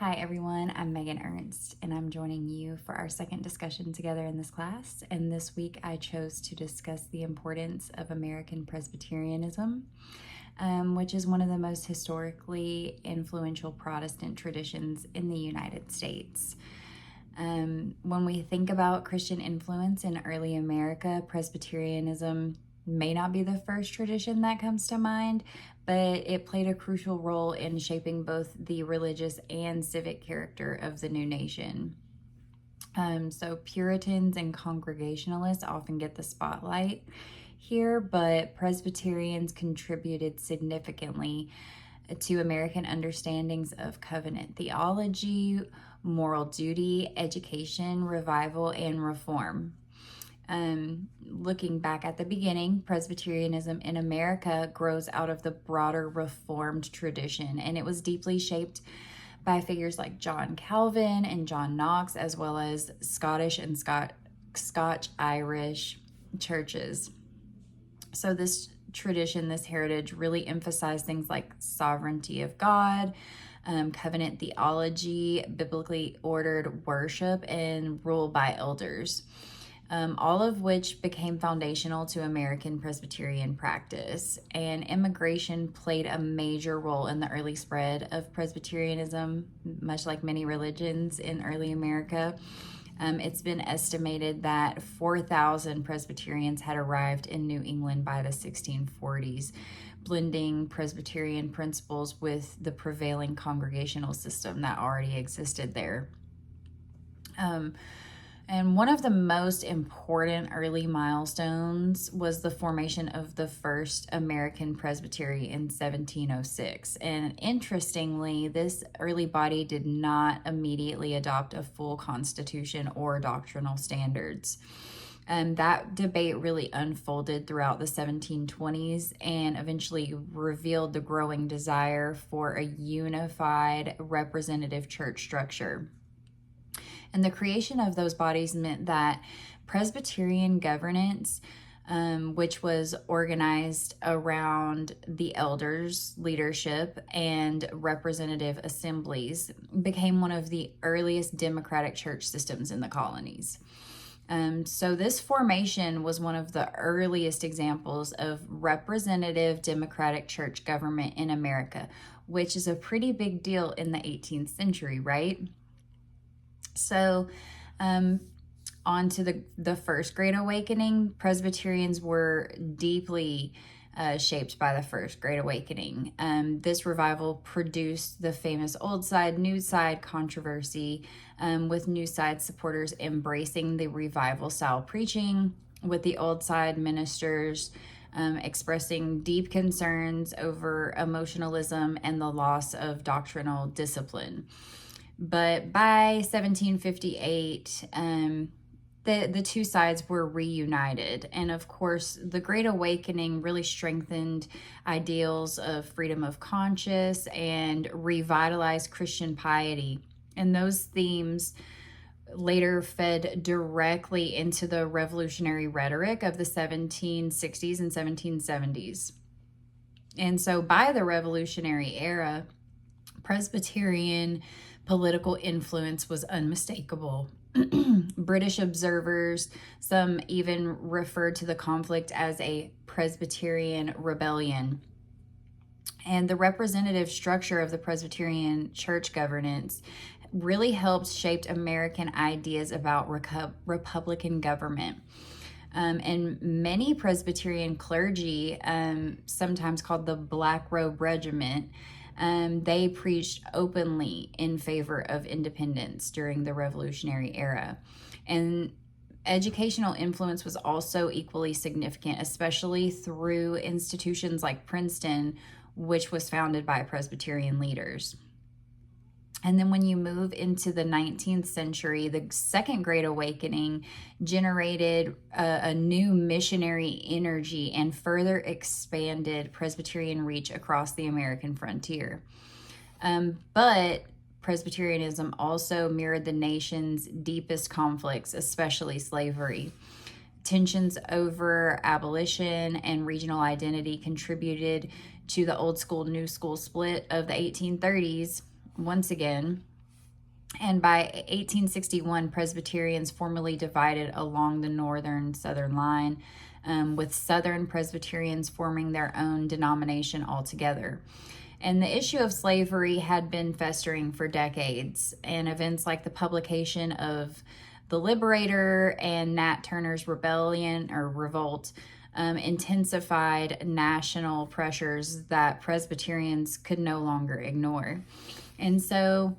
Hi everyone, I'm Megan Ernst and I'm joining you for our second discussion together in this class. And this week I chose to discuss the importance of American Presbyterianism, which is one of the most historically influential Protestant traditions in the United States. When we think about Christian influence in early America, Presbyterianism may not be the first tradition that comes to mind, but it played a crucial role in shaping both the religious and civic character of the new nation. So Puritans and Congregationalists often get the spotlight here, but Presbyterians contributed significantly to American understandings of covenant theology, moral duty, education, revival, and reform. Looking back at the beginning, Presbyterianism in America grows out of the broader Reformed tradition, and it was deeply shaped by figures like John Calvin and John Knox, as well as Scottish and Scotch-Irish churches. So this tradition, this heritage really emphasized things like sovereignty of God, covenant theology, biblically ordered worship, and rule by elders. All of which became foundational to American Presbyterian practice. And immigration played a major role in the early spread of Presbyterianism, much like many religions in early America. It's been estimated that 4,000 Presbyterians had arrived in New England by the 1640s, blending Presbyterian principles with the prevailing congregational system that already existed there. And one of the most important early milestones was the formation of the first American Presbytery in 1706. And interestingly, this early body did not immediately adopt a full constitution or doctrinal standards. That debate really unfolded throughout the 1720s and eventually revealed the growing desire for a unified representative church structure. And the creation of those bodies meant that Presbyterian governance, which was organized around the elders' leadership and representative assemblies, became one of the earliest democratic church systems in the colonies. So this formation was one of the earliest examples of representative democratic church government in America, which is a pretty big deal in the 18th century, right? So on to the First Great Awakening. Presbyterians were deeply shaped by the First Great Awakening. This revival produced the famous Old Side, New Side controversy, with New Side supporters embracing the revival style preaching, with the Old Side ministers expressing deep concerns over emotionalism and the loss of doctrinal discipline. But by 1758, the two sides were reunited. And of course, the Great Awakening really strengthened ideals of freedom of conscience and revitalized Christian piety. And those themes later fed directly into the revolutionary rhetoric of the 1760s and 1770s. And so by the Revolutionary era, Presbyterian political influence was unmistakable. British observers, some even referred to the conflict as a Presbyterian rebellion. And the representative structure of the Presbyterian church governance really helped shape American ideas about Republican government. And many Presbyterian clergy, sometimes called the Black Robe Regiment, they preached openly in favor of independence during the Revolutionary era. And educational influence was also equally significant, especially through institutions like Princeton, which was founded by Presbyterian leaders. And then when you move into the 19th century, the Second Great Awakening generated a new missionary energy and further expanded Presbyterian reach across the American frontier. But Presbyterianism also mirrored the nation's deepest conflicts, especially slavery. Tensions over abolition and regional identity contributed to the old school, new school split of the 1830s. Once again, And by 1861, Presbyterians formally divided along the northern-southern line, with Southern Presbyterians forming their own denomination altogether. And the issue of slavery had been festering for decades, and events like the publication of The Liberator and Nat Turner's Rebellion or Revolt intensified national pressures that Presbyterians could no longer ignore. And so,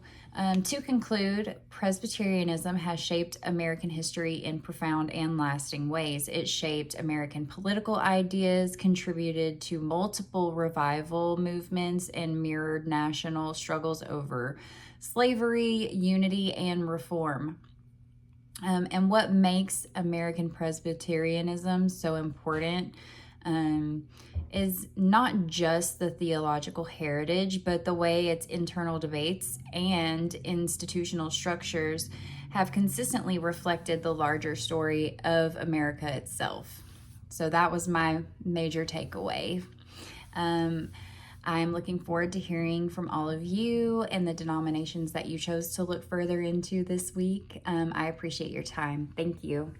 to conclude, Presbyterianism has shaped American history in profound and lasting ways. It shaped American political ideas, contributed to multiple revival movements, and mirrored national struggles over slavery, unity, and reform. And what makes American Presbyterianism so important is not just the theological heritage, but the way its internal debates and institutional structures have consistently reflected the larger story of America itself. So that was my major takeaway. I'm looking forward to hearing from all of you and the denominations that you chose to look further into this week. I appreciate your time. Thank you.